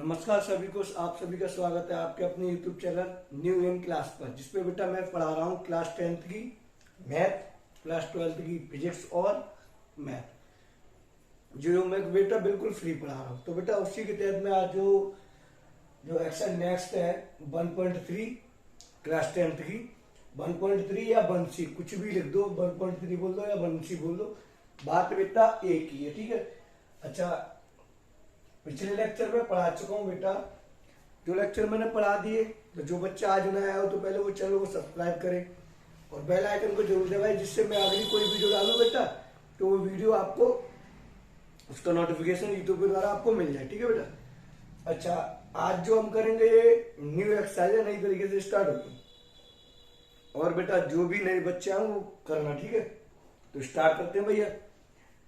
नमस्कार सभी को, आप सभी का स्वागत है आपके अपने YouTube channel new in class पर, जिसपे बेटा मैं पढ़ा रहा हूँ क्लास 10th की मैथ, क्लास 12th की फिजिक्स और मैथ, जो मैं बेटा बिल्कुल फ्री पढ़ा रहा हूँ। तो बेटा उसी के तहत में आज जो एक्शन नेक्स्ट है 1.3 क्लास 10th की 1.3 या 1C कुछ भी लिख दो, 1.3 बोल दो या 1C बोल दो, बात बेटा एक ही है, ठीक है। अच्छा, पिछले लेक्चर में पढ़ा चुका हूँ बेटा, जो लेक्चर मैंने पढ़ा दिए, तो जो बच्चा आज नया आया हो तो पहले वो चैनल को सब्सक्राइब करे और बेल आइकन को जरूर दबाए, जिससे मैं अगली कोई वीडियो डालूं बेटा तो वो वीडियो आपको उसका नोटिफिकेशन यूट्यूब के द्वारा आपको मिल जाए, ठीक है बेटा। अच्छा, आज जो हम करेंगे ये न्यू एक्सरसाइज है, नई तरीके से स्टार्ट होगी और बेटा जो भी नए बच्चे हैं वो करना, ठीक है। तो स्टार्ट करते हैं भैया,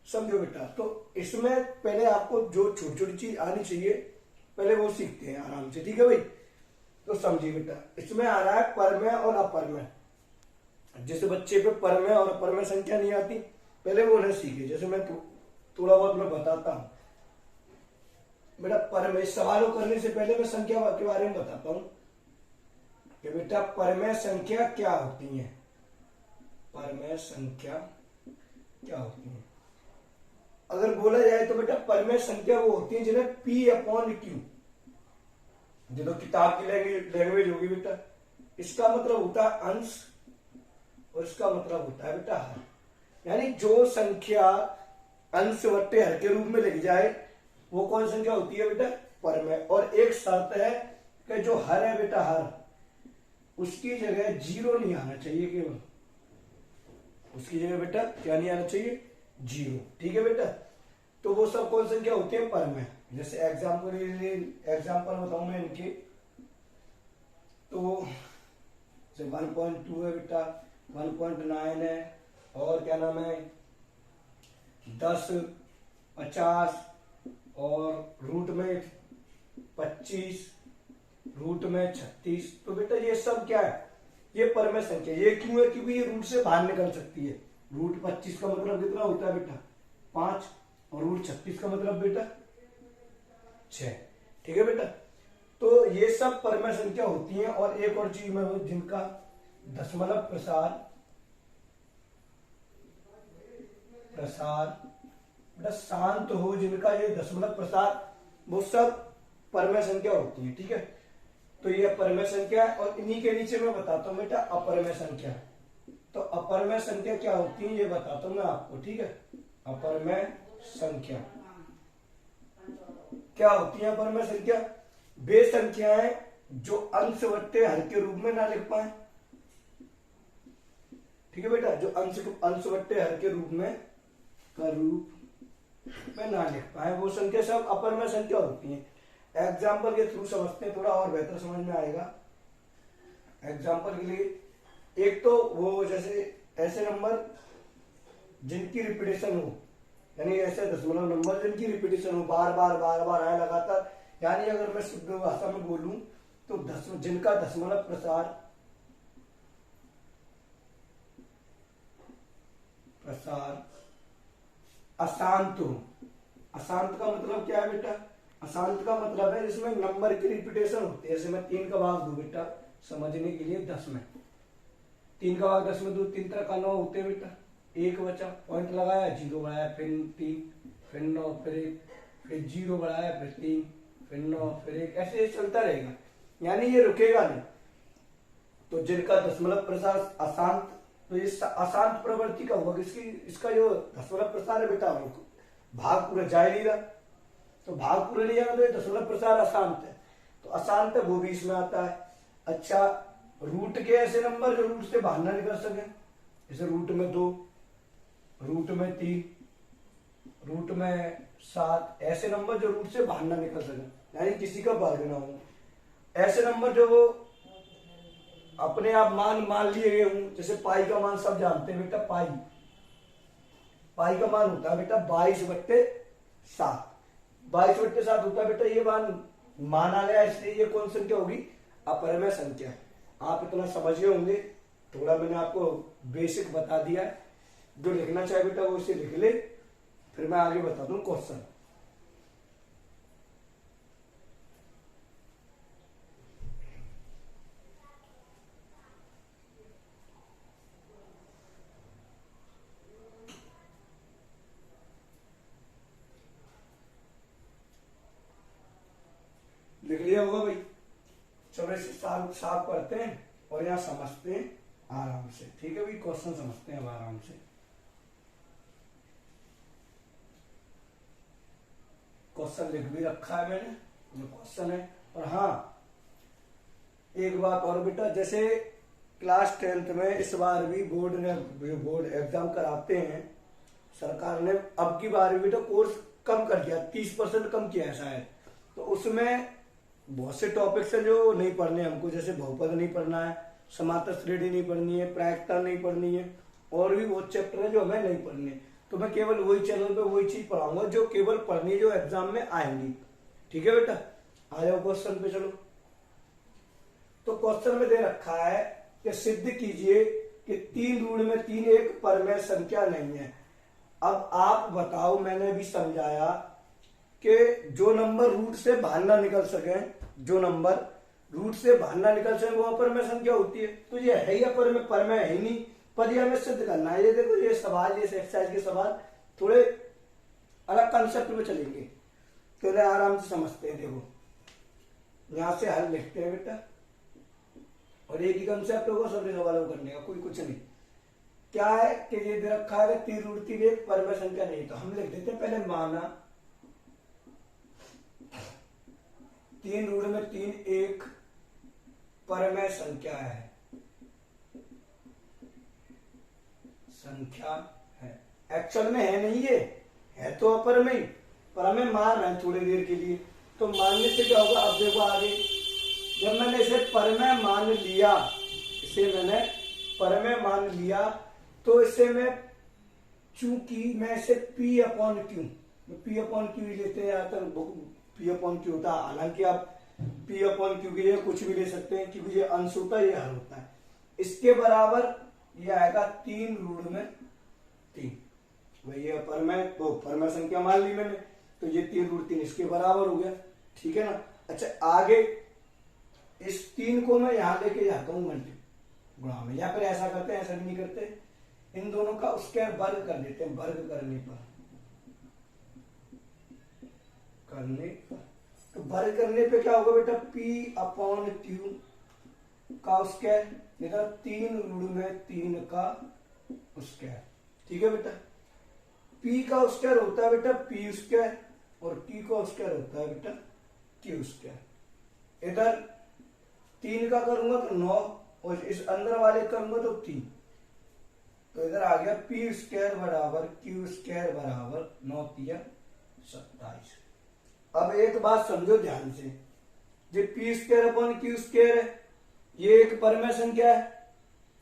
समझो बेटा। तो इसमें पहले आपको जो छोटी छोटी चीज आनी चाहिए पहले वो सीखते हैं आराम से, ठीक है भाई। तो समझिए बेटा, इसमें आ रहा है परमेय और अपरमेय। जैसे बच्चे पे परमेय और अपरमेय संख्या नहीं आती, पहले वो उन्हें सीखे। जैसे मैं थोड़ा बहुत मैं बताता हूँ बेटा। परमेय सवालों करने से पहले मैं संख्या के बारे में बताता हूँ कि बेटा परमेय संख्या क्या होती है। परमेय संख्या क्या होती है अगर बोला जाए तो बेटा, परमेय संख्या वो होती है जिन्हें P/Q, जो किताब की लैंग्वेज होगी बेटा, इसका मतलब होता है अंश और इसका मतलब होता है बेटा हर। यानी जो संख्या अंश बट्टे हर के रूप में लिखी जाए वो कौन संख्या होती है बेटा, परमेय। और एक शर्त है कि जो हर है बेटा, हर उसकी जगह 0 नहीं आना चाहिए, केवल उसकी जगह बेटा क्या नहीं आना चाहिए, 0, ठीक है बेटा। तो वो सब कौन संख्या होती है, परमेय। जैसे एग्जाम्पल बताऊं मैं इनके, तो 1.2 है बेटा, 1.9 है, और क्या नाम है 10, 50 और रूट में 25, रूट में 36। तो बेटा ये सब क्या है, ये परमेय संख्या। ये क्यों है, क्योंकि ये रूट से बाहर निकल सकती है। रूट 25 का मतलब कितना होता है बेटा, 5, और रूट 36 का मतलब बेटा 6, ठीक है बेटा। तो ये सब परमेय संख्या होती हैं। और एक और चीज में, जिनका दशमलव प्रसार बेटा शांत हो, जिनका ये दशमलव प्रसार, वो सब परमेय संख्या होती है, ठीक है। तो ये परमेय संख्या है। और इन्हीं के नीचे मैं बताता हूं बेटा अपरमेय संख्या। तो अपरमेय संख्या क्या होती है ये बताता हूं मैं आपको, ठीक है। अपरमेय संख्या क्या होती है, अपरमेय संख्या वे संख्याएं जो अंश बट्टे हर के रूप में ना लिख पाए, ठीक है बेटा। जो अंश बट्टे हर के रूप में ना लिख पाए वो संख्या सब अपरमेय संख्या होती है। एग्जाम्पल के थ्रू समझते हैं, थोड़ा और बेहतर समझ में आएगा। एग्जाम्पल के लिए, एक तो वो जैसे ऐसे नंबर जिनकी रिपीटेशन हो, यानी ऐसे दशमलव नंबर जिनकी रिपीटेशन हो, बार बार आए लगातार। यानी अगर मैं शुद्ध भाषा में बोलूं तो जिनका दशमलव प्रसार अशांत हो। अशांत का मतलब क्या है बेटा, अशांत का मतलब है जिसमें नंबर की रिपीटेशन होती है। जैसे मैं 3 का भाग दूं बेटा समझने के लिए 10 में, 3 का भाग 10 में दो, 3 तरह का 9 होते हैं बेटा, 1 बचा, पॉइंट लगाया, 0 बढ़ाया, फिर 3, फिर 9, फिर 1, फिर 0 बढ़ाया, फिर 3, फिर 9, फिर 1, ऐसे चलता रहेगा। यानी ये रुकेगा नहीं। तो जिनका दशमलव प्रसार अशांत, तो ये अशांत प्रवृत्ति का होगा। इसका जो दशमलव प्रसार है बेटा, भाग पूरा जा नहीं रहा, तो भाग पूरा नहीं जाना, तो ये दशमलव प्रसार अशांत है। तो अशांत है वो भी इसमें आता है। अच्छा, रूट के ऐसे नंबर जो रूट से बाहर ना निकल सके, जैसे रूट में 2, रूट में 3, रूट में 7, ऐसे नंबर जो रूट से बाहर ना निकल सके, यानी किसी का वर्ग ना हो। ऐसे नंबर जो वो अपने आप मान लिए गए हूं, जैसे पाई का मान सब जानते हैं बेटा, पाई का मान होता है बेटा 22/7। 22/7 होता है बेटा, ये मान माना गया, इसलिए ये कौन संख्या होगी, अपरमेय संख्या। आप इतना समझ गए होंगे, थोड़ा मैंने आपको बेसिक बता दिया है। जो लिखना चाहे बेटा वो इसे लिख ले, फिर मैं आगे बता दूं क्वेश्चन। होगा भाई। चलो इसे साफ साफ करते हैं और यहाँ समझते हैं आराम से। ठीक है भाई, क्वेश्चन समझते हैं अब आराम से। क्वेश्चन लिख भी रखा है मैंने जो क्वेश्चन है। और हाँ एक बात और बेटा, जैसे क्लास 10th में इस बार भी बोर्ड एग्जाम कराते हैं सरकार ने, अब की बार भी तो कोर्स कम कर दिया, 30% कम किया है शायद। तो उसमें बहुत से टॉपिक्स हैं जो नहीं पढ़ने हमको, जैसे बहुपद नहीं पढ़ना है, समांतर श्रेणी नहीं पढ़नी है, प्रायिकता नहीं पढ़नी है, और भी बहुत चैप्टर है जो हमें नहीं पढ़ने। तो मैं केवल वही चैनल पे वही चीज पढ़ाऊंगा जो केवल पढ़नी जो एग्जाम में आएंगी। ठीक है बेटा, आ जाओ क्वेश्चन पे चलो। तो क्वेश्चन में दे रखा है कि सिद्ध कीजिए कि 3 रूट में 3 एक परमेय संख्या नहीं है। अब आप बताओ, मैंने भी समझाया कि जो नंबर रूट से बाहर ना निकल सके, जो नंबर रूट से बाहर ना निकल सके वो अपरमेय संख्या होती है। तो ये है ही अपरमेय, परमेय है ही नहीं, पर ये हमें सिद्ध करना है। ये देखो ये सवाल, ये एक्सरसाइज के सवाल थोड़े अलग कंसेप्ट में चलेंगे, तो इन्हें आराम से समझते हैं। देखो यहां से हल लिखते हैं बेटा, और एक ही कंसेप्ट होगा सभी सवालों करने का, कोई कुछ नहीं। क्या है कि ये दे रखा है 3 रूट 3 एक परमेय संख्या नहीं, तो हम लिख देते हैं पहले माना 3 रूट में 3 एक परमेय संख्या है, संख्या है। एक्चुअल में है नहीं, ये है तो अपरमेय, पर हमें मान रहे हैं थोड़ी देर के लिए। तो मानने से क्या होगा, अब देखो आगे, जब मैंने इसे परमेय मान लिया, इसे मैंने परमेय मान लिया, तो इसे मैं, चूंकि मैं इसे P अपॉन क्यू लेते हैं, या P अपॉन क्यू होता है। हालांकि आप P अपॉन क्यू के लिए कुछ भी ले सकते हैं, क्योंकि ये अंश होता है, ये हल होता है। इसके बराबर ये आएगा 3 रूट में 3, वही परमेय, तो परमेय संख्या मान ली मैंने, तो ये 3 रूट 3 इसके बराबर हो गया। ठीक है ना। अच्छा आगे इस 3 को मैं यहां लेके जाता हूं गुणा में, या फिर ऐसा करते हैं, ऐसा भी नहीं करते, इन दोनों का स्क्वायर वर्ग कर देते हैं। वर्ग करने पर तो वर्ग करने पे क्या होगा बेटा, P अपॉन क्यू का स्क्वायर, इधर 3 रूट में 3 का स्क्वायर। ठीक है बेटा, P का स्क्वायर होता है बेटा P स्क्वायर, और Q का स्क्वायर होता है बेटा Q स्क्वायर। इधर 3 का करूंगा तो 9, और इस अंदर वाले करूंगा तो 3, तो इधर आ गया P स्क्वायर बराबर Q स्क्वायर बराबर 9 तिया 27। अब एक बात समझो ध्यान से, जो P square upon Q square है, ये एक परमेय संख्या है,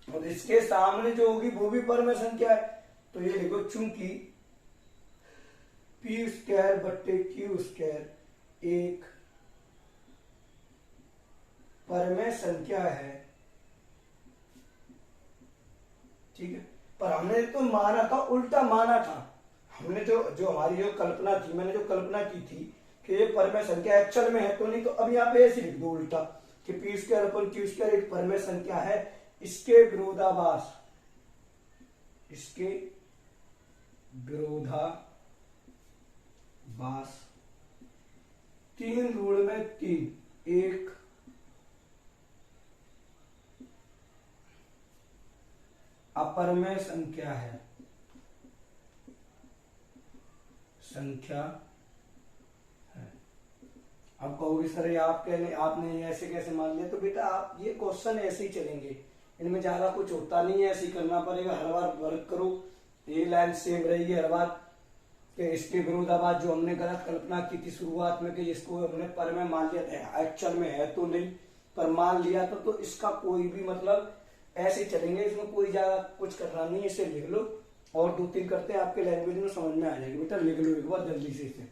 और इसके सामने जो होगी वो भी परमेय संख्या है। तो ये देखो, चूंकि P स्क्वायर बट्टे Q स्क्वायर एक परमेय संख्या है, ठीक है, पर हमने तो माना था, उल्टा माना था हमने, जो हमारी जो कल्पना थी, मैंने जो कल्पना की थी कि ये परमेय संख्या एक्चुअल में है तो नहीं, तो अब यहाँ पे ऐसे लिख दो उल्टा कि P square upon Q square एक परमेय संख्या है, इसके विरोधाभास 3 रूट में 3 एक अपरमेय संख्या है, अब कहोगे सर ये आपने ऐसे कैसे मान लिया, तो बेटा आप ये क्वेश्चन ऐसे ही चलेंगे, इनमें ज्यादा कुछ होता नहीं है, ऐसे ही करना पड़ेगा। हर बार वर्क करो, ये लाइन सेम रहेगी हर बार, कि इसके विरोधाभास जो हमने गलत कल्पना की थी शुरुआत में कि इसको हमने परमेय मान लिया था, एक्चुअल में है तो नहीं पर मान लिया था, तो इसका कोई भी मतलब ऐसे ही चलेंगे, इसमें कोई ज्यादा कुछ करना नहीं है। इसे लिख लो और 2-3 करते हैं, आपके लैंग्वेज में समझ में आ जाएगी। बेटा लिख लो एक बार जल्दी से इसे।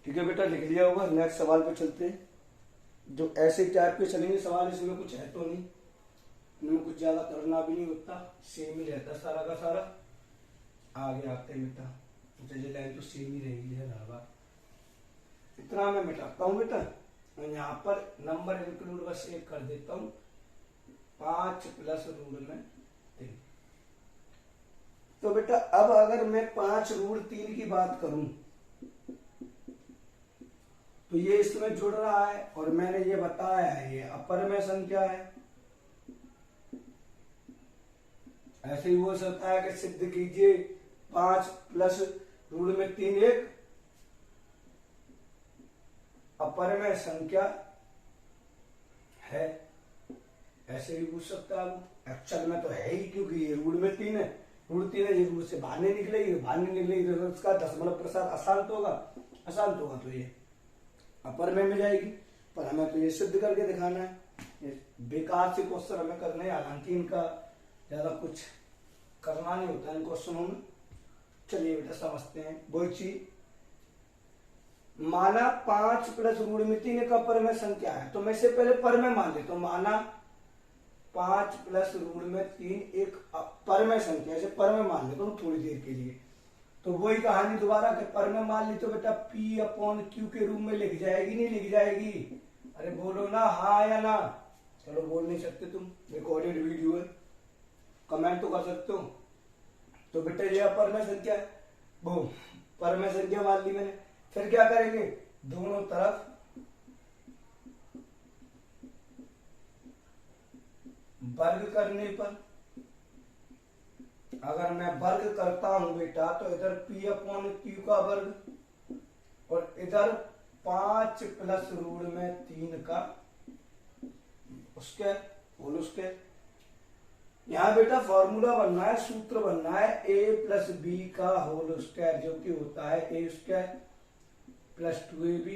ठीक है बेटा, लिख लिया होगा। नेक्स्ट सवाल पे चलते हैं, जो ऐसे टाइप के चलेंगे सवाल, इसमें कुछ है तो नहीं, इनमें कुछ ज्यादा करना भी नहीं होता, सेम ही रहता सारा का सारा। आगे आते हैं बेटा, अच्छा ये लाइन तो सेम ही रहेगी है बराबर। इतना मैं मिटाता हूँ बेटा, और यहाँ पर नंबर इंक्लूड बस एक कर देता हूँ, 5 प्लस रूट में 3। तो बेटा अब अगर मैं 5 रूट 3 की बात करूं तो ये इसमें जुड़ रहा है, और मैंने ये बताया है ये अपर में संख्या है। ऐसे ही हो सकता है कि सिद्ध कीजिए 5 प्लस रूट में 3 एक अपर में संख्या है, ऐसे भी पूछ सकता है। एक्चुअल में तो है ही, क्योंकि ये रूट में 3 है, रूट 3 है, ये रूट से बाहर नहीं निकलेगी तो उसका दशमलव प्रसार अशांत होगा तो ये अपर में जाएगी। पर हमें तो ये सिद्ध करके दिखाना है, ये बेकार से क्वेश्चन हमें करने, हालांकि इनका ज्यादा कुछ करना नहीं होता इन क्वेश्चनों में। चलिए बेटा समझते हैं। वही चीज माना 5 प्लस रूट में 3 एक अपर में संख्या है, तो मैं से पहले पर में मान लेता हूं। माना 5 प्लस रूट में 3 एक पर में संख्या, ऐसे पर में मान लेता हूं थोड़ी देर के लिए। तो वही कहानी दोबारा के पर में मान ली तो बेटा P अपॉन Q के रूप में लिख जाएगी, नहीं लिख जाएगी? अरे बोलो ना हाँ या ना। चलो बोल नहीं सकते तुम, रिकॉर्डेड वीडियो है, कमेंट तो कर सकते हो। तो बेटा ये अपर में संख्या है, वो पर में संख्या मान ली मैंने। फिर क्या करेंगे, दोनों तरफ वर्ग करने पर, अगर मैं वर्ग करता हूं बेटा तो इधर P अपॉन Q का वर्ग और इधर 5 प्लस रूट में 3 का स्क्वायर होल स्क्वायर। यहां बेटा फॉर्मूला बनना है, सूत्र बनना है a प्लस बी का होल स्क्वायर, जो कि होता है a square plus 2ab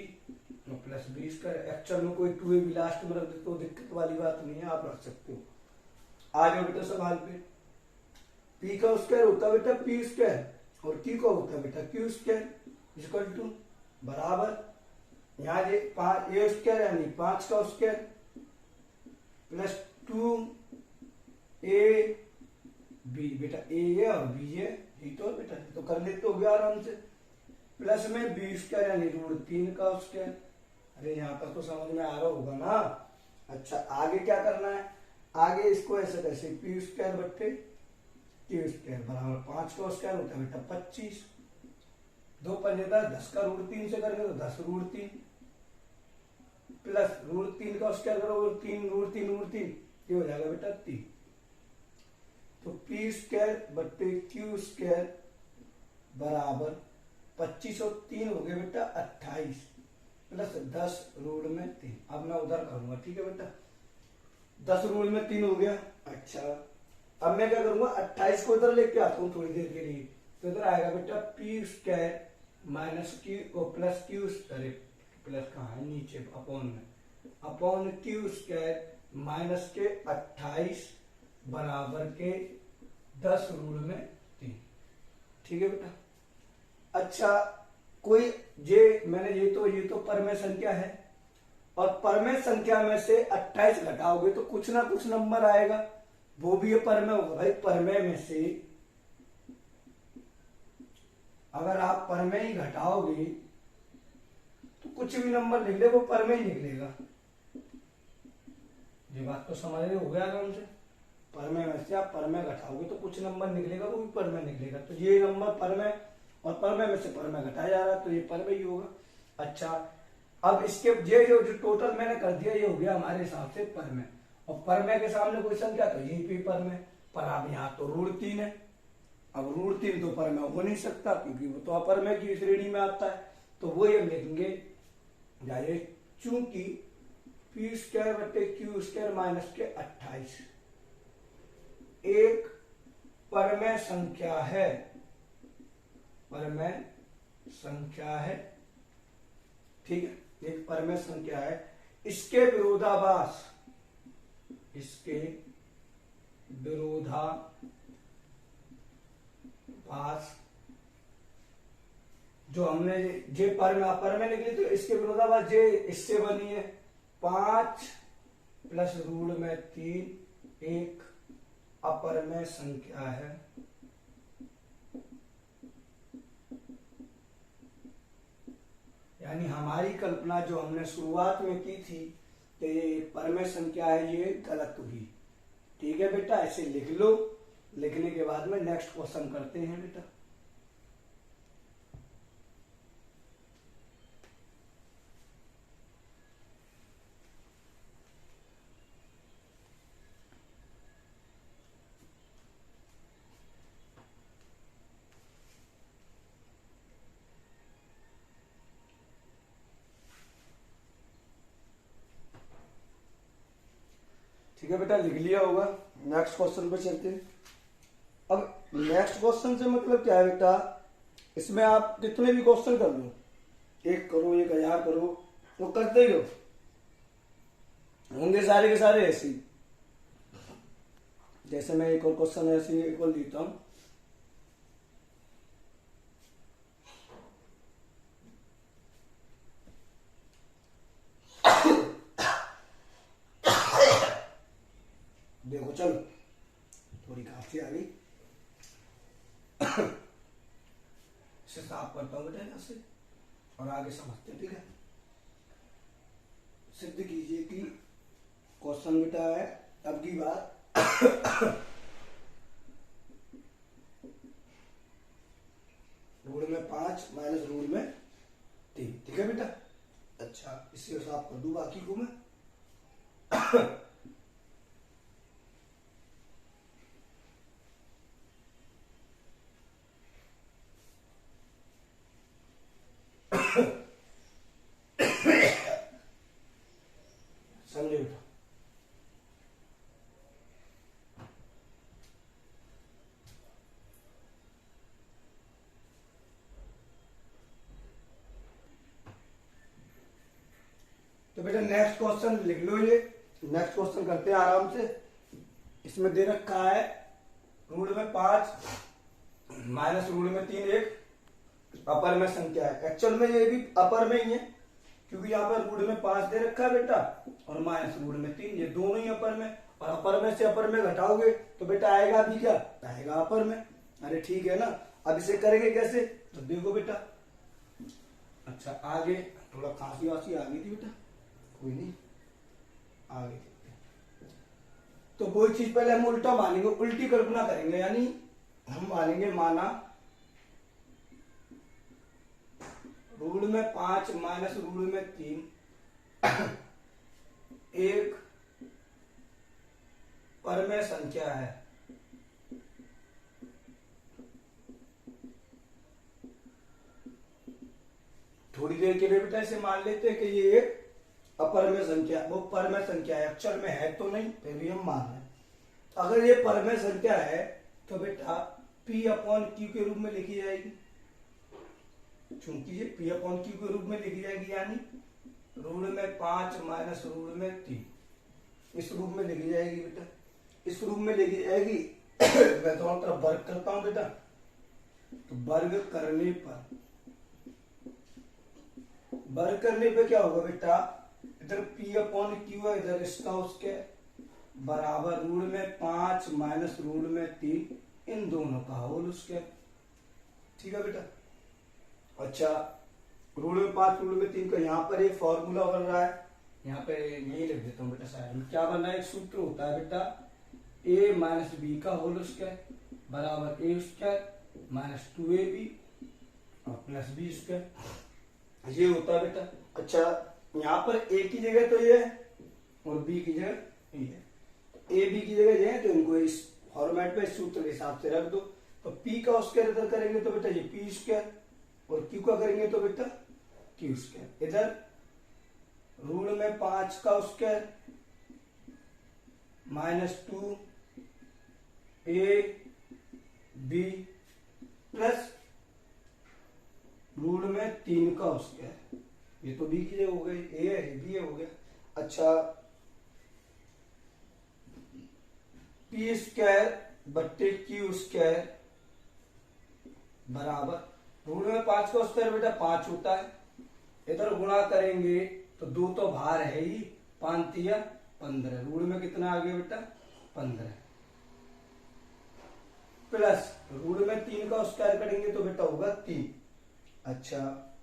plus b square. Actual में कोई 2ab लास्ट में रख दे तो दिक्कत वाली बात नहीं है, आप रख सकते हो। आ जाओ बेटा सवाल पे। P का स्क्वायर होता है बेटा P स्क्वायर और Q का होता है बेटा Q स्क्वायर इक्वल टू बराबर यहाँ ये 5 a स्क्वायर यानी 5 का स्क्वायर प्लस 2a b, बेटा a है और b है, ये तो बेटा तो कर लेते हो आराम से, प्लस में b स्क्वायर यानी रूट 3 का स्क्वायर। अरे यहाँ तक तो समझ में आ रहा होगा ना। अच्छा आगे क्या करना है, आगे इसको ऐसे कैसे P स्क्वायर बट्टे Q स्क्वायर बराबर 5 का स्क्वायर होता है बेटा 25, 2 पंजे 10 का रूट 3 से करेंगे तो 10 रूट 3 प्लस रूट 3 का स्क्वायर करोगे 3 रूट 3 ये हो जाएगा बेटा 3। तो P स्क्वायर बट्टे Q स्क्वायर बराबर 25 और 3 हो गए बेटा 28 प्लस 10 रूट में 3। अब मैं उधर करूंगा, ठीक है बेटा, 10 रूट में 3 हो गया। अच्छा अब मैं क्या करूंगा, 28 को इधर लेके आता हूँ थोड़ी देर के लिए, तो इधर आएगा बेटा P square minus Q plus Q square, plus कहाँ है नीचे अपॉन में, अपॉन Q स्क्वायर माइनस के 28 बराबर के 10 रूट में 3। ठीक है बेटा। अच्छा कोई मैंने ये तो परमेय संख्या है, और परमेय संख्या में से 28 घटाओगे तो कुछ ना कुछ नंबर आएगा, वो भी ये परमेय होगा भाई। परमेय में से अगर आप परमेय ही घटाओगे तो कुछ भी नंबर निकले वो परमेय ही निकलेगा। ये बात तो समझ रहे हो गया आराम से। परमेय में से आप परमेय घटाओगे तो कुछ नंबर निकलेगा, वो भी परमेय निकलेगा। तो ये नंबर परमेय और परमेय में से परमेय घटाया जा रहा है तो ये परमेय ही होगा। अच्छा अब इसके ये जो टोटल मैंने कर दिया ये हो गया हमारे हिसाब से परमेय, और परमेय के सामने कोई संख्या तो यही भी परमेय। पर अब यहाँ तो रूट 3 है, अब रूट 3 तो परमेय हो नहीं सकता क्योंकि वो तो अपरमेय की श्रेणी में आता है। तो वो ये लिखेंगे डायरेक्ट, चूंकि P स्क्वायर बटे Q स्क्वायर माइनस के 28 एक परमेय संख्या है, परमेय संख्या है, ठीक है, एक परमेय संख्या है। इसके विरोधाभास, इसके विरोधाभास जो हमने जे परमेय निकली तो इसके विरोधाभास जे इससे बनी है 5 प्लस रूट में 3 एक अपरमेय संख्या है। यानी हमारी कल्पना जो हमने शुरुआत में की थी कि ये परमेय संख्या है, ये गलत हुई। ठीक है बेटा, ऐसे लिख लो। लिखने के बाद में नेक्स्ट क्वेश्चन करते हैं बेटा। ठीक है बेटा, लिख लिया होगा। नेक्स्ट क्वेश्चन पे चलते हैं। अब नेक्स्ट क्वेश्चन से मतलब क्या है बेटा, इसमें आप कितने भी क्वेश्चन कर लो, 1 करो 1000 करो, वो करते ही हो, होंगे सारे के सारे ऐसे ही। जैसे मैं एक और क्वेश्चन ऐसे एक और लिखता हूं। देखो चलो, थोड़ी खांसी आ गई। इसे साफ करता हूं बेटा यहाँ से और आगे समझते हैं। ठीक है, सिद्ध कीजिए कि क्वेश्चन बेटा है अब की बात रूट में 5 माइनस रूट में 3। ठीक है बेटा, अच्छा इसे साफ कर दूं बाकी को मैं। समझे बेटा, तो बेटा नेक्स्ट क्वेश्चन लिख लो। ये नेक्स्ट क्वेश्चन करते हैं आराम से। इसमें दे रखा है रूट में 5 माइनस रूट में 3 एक अपर में संख्या है। एक्चुअल में ये भी अपर में ही है, क्योंकि यहाँ पर रूट में 5 दे रखा है बेटा और माइनस रूट में 3, ये दोनों ही अपर में। और अपर में से अपर में घटाओगे तो बेटा आएगा भी क्या, आएगा अपर में। अरे ठीक है ना। अब इसे करेंगे कैसे, तो देखो बेटा। अच्छा आगे थोड़ा खांसी वासी आ गई थी बेटा, कोई नहीं, आगे देखते हैं। तो कोई चीज पहले हम उल्टा मानेंगे, उल्टी कल्पना करेंगे। यानी हम मानेंगे, माना रूट में 5 माइनस रूट में 3 एक परमेय संख्या है। थोड़ी देर के लिए बेटा इसे मान लेते हैं कि ये एक अपरमेय संख्या, वो परमेय संख्या है। अक्षर में है तो नहीं, फिर भी हम मान रहे हैं। अगर ये परमेय संख्या है तो बेटा P अपॉन Q के रूप में लिखी जाएगी। चूंकि ये P अपॉन Q के रूप में लिखी जाएगी, यानी रूट में 5 माइनस रूट में 3 इस रूप में लिखी जाएगी बेटा, इस रूप में लिखी जाएगी। मैं दोनों तरफ वर्ग करता हूं बेटा, तो वर्ग करने पे क्या होगा बेटा, इधर P अपॉन Q है, इधर इसका उसके बराबर रूट में 5 माइनस रूट में 3 इन दोनों का होल उसके। ठीक है बेटा, अच्छा रूट में 5 रूट में 3 का यहाँ पर एक फॉर्मूला बन रहा है, यहाँ पे यही लिख देता हूँ बेटा साइड में। क्या बन रहा है, एक सूत्र होता है बेटा a माइनस बी का होल स्क्वायर बराबर a स्क्वायर माइनस 2ab और प्लस बी स्क्वायर, ये होता है बेटा। अच्छा यहाँ पर a की जगह तो ये है और b की जगह ये है, a b की जगह ये है, तो इनको इस फॉर्मेट पे इस सूत्र के हिसाब से रख दो। तो p का स्क्वायर इधर करेंगे तो बेटा ये p स्क्वायर, और q का करेंगे तो बेटा q स्क्वायर। इधर रूट में 5 का square minus 2 a b plus root में 3 का स्क्वायर, ये तो b की जगह हो गई, a है b हो गया। अच्छा p स्क्वायर बट्टे q स्क्वायर बराबर रूट में 5 का स्क्वायर बेटा 5 होता है, इधर गुणा करेंगे तो 2 तो बाहर है ही, 5 या 15, रूट में कितना आ गया बेटा 15, प्लस रूट में 3 का स्क्वायर करेंगे तो बेटा होगा 3। अच्छा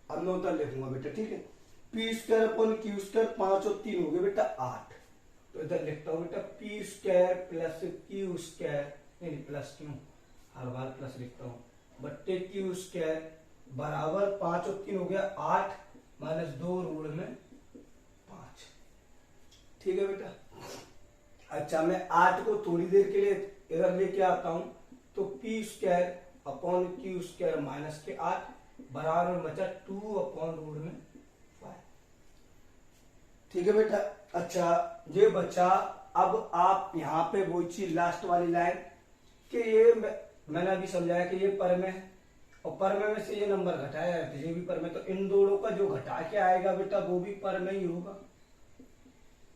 अब मैं उधर लिखूंगा बेटा, ठीक है। P square upon Q square, 5 और 3 हो गए बेटा 8। तो इधर लिखता हूं बेटा P square plus Q square, नहीं प्लस क्यों, हर बार प्लस लिखता हूं, बट्टे क्यू स्क्वायर बराबर 5 और 3 हो गया 8 माइनस 2 रूट में 5। ठीक है बेटा। अच्छा मैं 8 को थोड़ी देर के लिए इधर लेके आता हूं, तो P square upon Q square minus के 8 बराबर बचा 2 अपॉन रूट में 5। ठीक है बेटा। अच्छा ये बचा। अब आप यहाँ पे वो चीज लास्ट वाली लाइन कि ये मैंने अभी समझाया कि ये परमे है और परमे में से ये नंबर घटाया है तो ये भी परमे, तो इन दोनों का जो घटा के आएगा बेटा वो भी परमे ही होगा।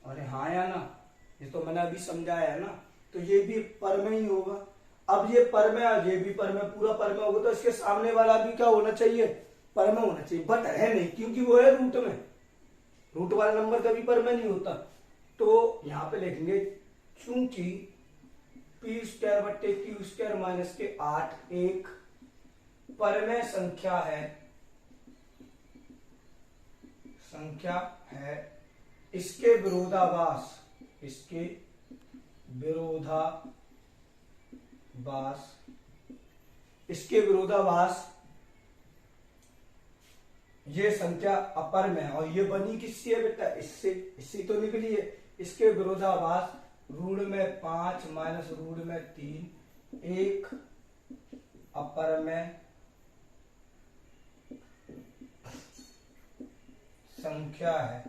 अरे हाँ या ना, ये तो मैंने अभी समझाया है ना, तो ये भी परमे ही होगा। अब ये परमे और ये भी परमे, पूरा परमे होगा तो इसके सामने वाला भी क्या होना चाहिए, परमे होना चाहिए, बट है नहीं क्योंकि वो है रूट में, रूट वाला नंबर कभी परमे नहीं होता। तो यहां पे लिखेंगे चूंकि पी स्क्वायर बट्टे क्यू स्क्वायर माइनस के 8 एक परमे संख्या है, इसके विरोधाभास ये संख्या अपर में है और ये बनी किससे है बेटा, इससे तो निकली है। इसके विरोधाभास रूट में 5 माइनस रूट में 3 एक अपर में संख्या है।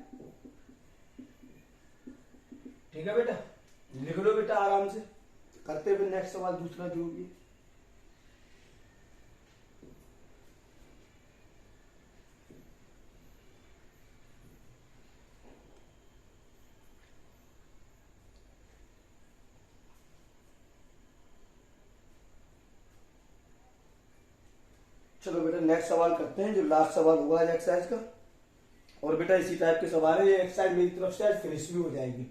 ठीक है बेटा, लिख लो बेटा आराम से। करते हुए नेक्स्ट सवाल दूसरा जो भी। चलो बेटा नेक्स्ट सवाल करते हैं, जो लास्ट सवाल होगा आज एक्सरसाइज का। और बेटा इसी टाइप के सवाल है, ये एक्सरसाइज मेरी तरफ से आज फिनिश भी हो जाएगी।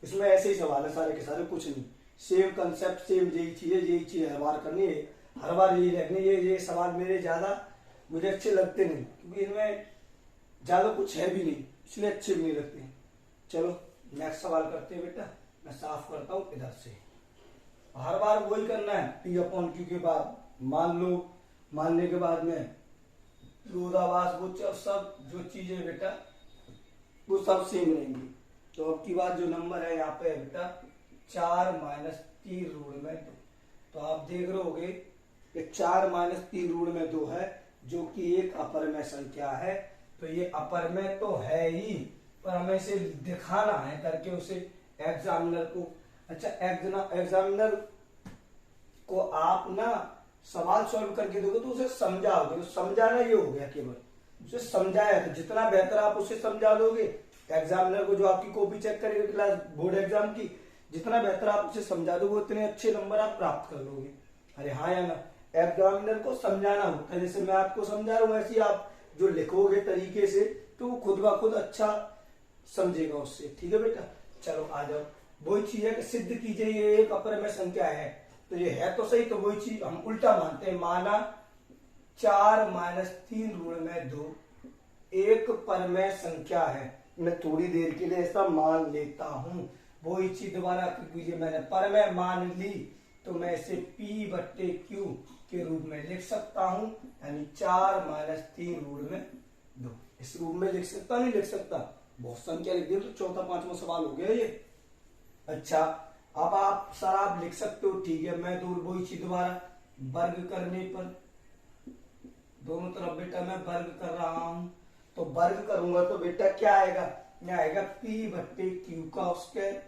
इसमें ऐसे ही सवाल है सारे के सारे, कुछ नहीं, सेम कंसेप्ट, सेम यही चीज हर बार करनी है, हर बार यही रखनी है। ये सवाल मेरे ज्यादा मुझे अच्छे लगते नहीं क्योंकि इनमें ज्यादा कुछ है भी नहीं, इसलिए अच्छे भी नहीं लगते हैं। चलो नेक्स्ट सवाल करते हैं बेटा, मैं साफ करता हूं इधर से। हर बार वही करना है, पी अपॉन क्यू के बाद मानने के बाद में विरोधाभास वो सब जो चीजें बेटा वो सब सेम रहेंगी। तो अब की बात जो नंबर है यहाँ पे बेटा 4 माइनस 3 रूट में 2। तो आप देख रहे होगे कि 4 माइनस 3 रूट में 2 है जो कि एक अपर में संख्या है। तो ये अपर में तो है ही, पर हमें इसे दिखाना है करके उसे एग्जामिनर को, अच्छा एग्जामिनर को आप ना सवाल सॉल्व करके दोगे तो उसे समझाओगे, तो समझाना ये हो गया, केवल उसे समझाया। तो जितना बेहतर आप उसे समझा दोगे, एग्जामिनर को जो आपकी कॉपी चेक करेगा क्लास बोर्ड एग्जाम की, जितना बेहतर आप उसे समझा दोगे उतने अच्छे नंबर आप प्राप्त कर लोगे। अरे हाँ या ना, एग्जामिनर को समझाना होता है, जैसे मैं आपको समझा रहा हूँ ऐसे ही आप जो लिखोगे तरीके से तो वो खुद ब खुद अच्छा समझेगा उससे। ठीक है बेटा, चलो आ जाओ। वही चीज है कि सिद्ध कीजिए ये एक अपर में संख्या है, तो ये है तो सही, तो वही चीज हम उल्टा मानते हैं। माना 4 माइनस 3 रूट में 2 एक परमेय संख्या है, मैं थोड़ी देर के लिए ऐसा मान लेता हूं। वही चीज दोबारा कीजिए, मैंने परमेय मान ली तो मैं इसे P बट्टे Q के रूप में लिख सकता हूं, यानी 4 माइनस 3 रूट में 2। इस रूप में लिख सकता नहीं लिख सकता, बहुत संख्या लिख दी तो चौथा पांचवा सवाल हो गया ये। अच्छा अब आप लिख सकते हो, ठीक है। मैं वही चीज दोबारा वर्ग करने पर दोनों तरफ बेटा मैं वर्ग कर रहा हूं, तो वर्ग करूंगा तो बेटा क्या आएगा, यह आएगा P बट्टे Q का स्क्वायर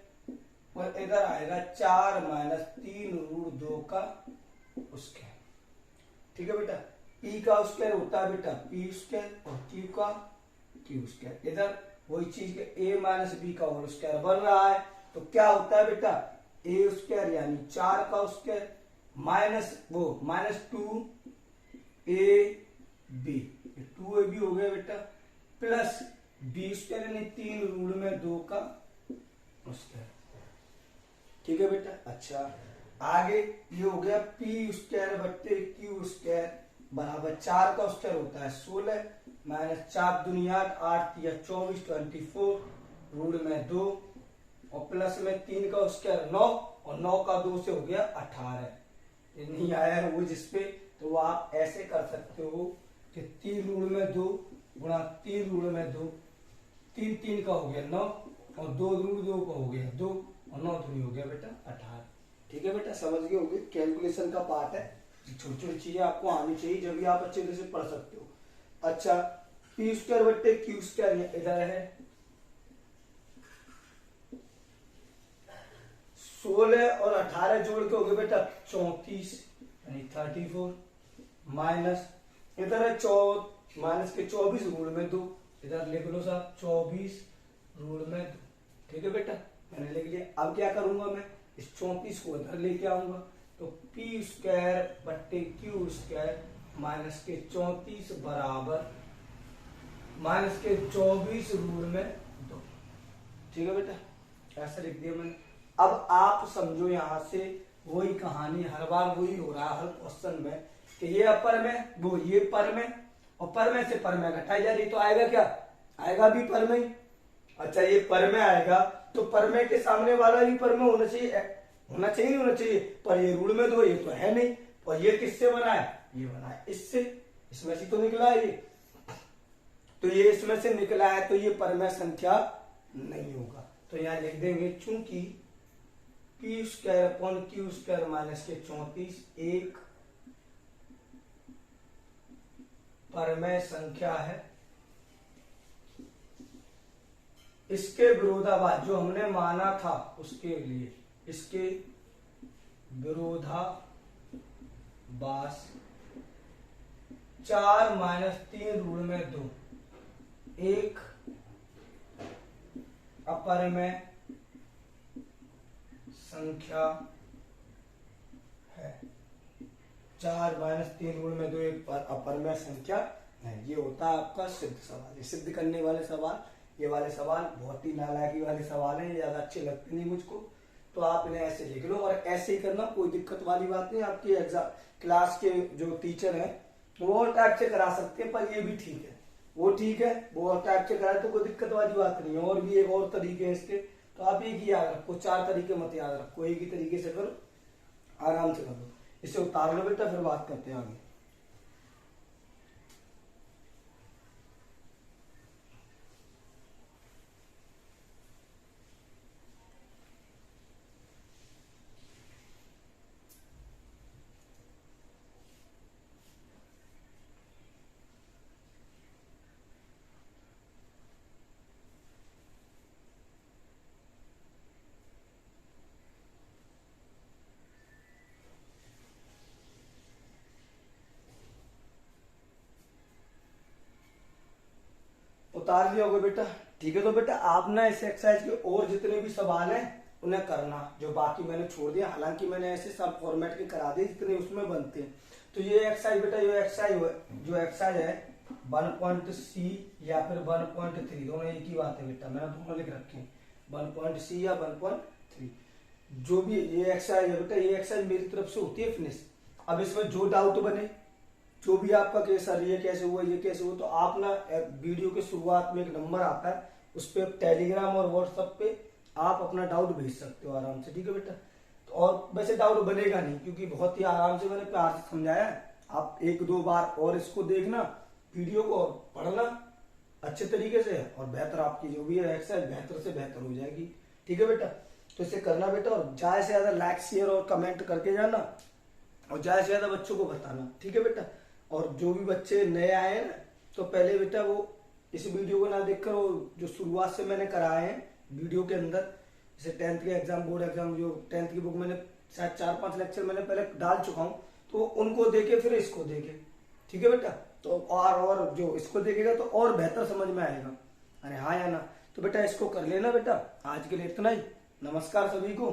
और इधर आएगा 4 माइनस 3 रूट 2 का स्क्वायर। ठीक है बेटा, P का स्क्वायर होता है बेटा P स्क्वायर और Q का Q स्क्वायर। इधर वही चीज के A माइनस B का होल स्क्वायर बन रहा है, तो क्या होता है बेटा A स्क्वायर यानी 4 का स्क्वायर माइनस 2 AB, 2AB हो गया बेटा, प्लस B स्क्वायर यानी 3 रूट में 2 का स्क्वायर। ठीक है बेटा। अच्छा आगे ये हो गया P स्क्वायर बट्टे Q स्क्वायर बराबर 4 का स्क्वायर होता है 16 माइनस 4 दुनिया 8 या 24 24 रूट में 2 और प्लस में 3 का स्क्वायर 9 और 9 का 2 से हो गया 18। ये नहीं आया है वो जिसपे, तो वो आप ऐसे कर सकते हो कि 3 रूट में 2 गुणा 3 रूट में 2, 3 3 का हो गया 9 और 2 रूट 2 का हो गया 2 और 9 3 हो गया बेटा 18। ठीक है बेटा, समझ गए होंगे, कैलकुलेशन का पार्ट है, छोटी छोटी चीजें आपको आनी चाहिए जब भी आप अच्छे तरह से पढ़ सकते हो। अच्छा, पी स्क्वायर बट्टे क्यू स्क्वायर इधर है 16 और 18 जोड़ के हो गए बेटा 34 यानी 34 माइनस इधर है माइनस के 24 रूट में 2, इधर लिख लो साहब 24 रूट में 2। ठीक है बेटा, मैंने लिख लिया। अब क्या करूंगा मैं, इस 34 को इधर लेके आऊंगा, तो पी स्क्वायर बट्टे क्यू स्क्वायर माइनस के 34 बराबर माइनस के 24 रूट में 2। ठीक है बेटा, ऐसा लिख दिया मैंने। अब आप समझो यहां से वही कहानी, हर बार वही हो रहा है हर क्वेश्चन में कि ये अपर में वो ये पर में और पर में से पर में घटाई जा रही, तो आएगा क्या, आएगा भी पर में ही। अच्छा, ये पर में आएगा तो पर में के सामने वाला भी पर में होना चाहिए, नहीं होना चाहिए, पर ये रूट में 2 ये तो है नहीं, और ये किससे बना है, ये बना है इससे, इसमें से तो निकला है ये, तो ये इसमें से निकला है, तो ये परमेय संख्या नहीं होगा। तो यहां लिख देंगे चूंकि P square upon Q square minus के 34 एक परमेय संख्या है, इसके विरोधाभास जो हमने माना था उसके लिए, इसके विरोधाभास 4 माइनस 3 रूट में 2 एक अपरमेय संख्या है। 4 माइनस 3 रूट में 2 एक अपरमेय संख्या है। ये होता है आपका सिद्ध सवाल। ये सिद्ध करने वाले सवाल, ये वाले सवाल बहुत ही नालायकी वाले सवाल हैं, ज्यादा अच्छे लगते नहीं मुझको, तो आप इन्हें ऐसे लिख लो और ऐसे ही करना, कोई दिक्कत वाली बात नहीं। आपके एग्जाम क्लास के जो टीचर हैं वो और टाइप से करा सकते हैं, पर ये भी ठीक है, वो ठीक है, वो और टाइप से कराए तो कोई दिक्कत वाली बात नहीं है। और भी एक और तरीके हैं इसके, तो आप एक ही याद रखो, 4 तरीके मत याद रखो, एक ही तरीके से करो, आराम से करो। इसे उतार लो बेटा, फिर बात करते हैं आगे। उतार लिया होगा बेटा, ठीक है। तो बेटा आप ना इस एक्सरसाइज के और जितने भी सवाल हैं उन्हें करना, जो बाकी मैंने छोड़ दिया, हालांकि मैंने ऐसे सब फॉर्मेट के करा दिए जितने उसमें बनते हैं। तो ये एक्सरसाइज बेटा, जो एक्सरसाइज है 1.C या फिर 1.3 दोनों एक ही बात है बेटा, मैंने दोनों लिख रखे हैं 1.C या 1.3, जो भी ये एक्सरसाइज है बेटा, ये एक्सरसाइज मेरी तरफ से होती है फिनिश। अब इसमें जो डाउट बने, जो भी आपका केस सर ये कैसे हुआ, ये कैसे हुआ, तो आप ना वीडियो के शुरुआत में एक नंबर आता है, उस पर टेलीग्राम और व्हाट्सएप पे आप अपना डाउट भेज सकते हो आराम से, ठीक है बेटा। तो और वैसे डाउट बनेगा नहीं, क्योंकि बहुत ही आराम से मैंने प्यार से समझाया है। आप 1-2 बार और इसको देखना वीडियो को और पढ़ना अच्छे तरीके से, और बेहतर आपकी जो भी है एक्सरसाइज बेहतर से बेहतर हो जाएगी, ठीक है बेटा। तो इसे करना बेटा, और ज्यादा से ज्यादा लाइक शेयर और कमेंट करके जाना, और ज्यादा से ज्यादा बच्चों को बताना, ठीक है बेटा। और जो भी बच्चे नए आए हैं ना, तो पहले बेटा वो इस वीडियो को ना देखकर वो जो शुरुआत से मैंने कराए हैं वीडियो के अंदर, जैसे 10th के एग्जाम, बोर्ड एग्जाम, जो 10th की बुक मैंने शायद 4-5 लेक्चर मैंने पहले डाल चुका हूँ, तो उनको देखे फिर इसको देखे, ठीक है बेटा। तो और जो इसको देखेगा तो और बेहतर समझ में आएगा, अरे हाँ या ना। तो बेटा इसको कर लेना बेटा, आज के लिए इतना ही। नमस्कार सभी को।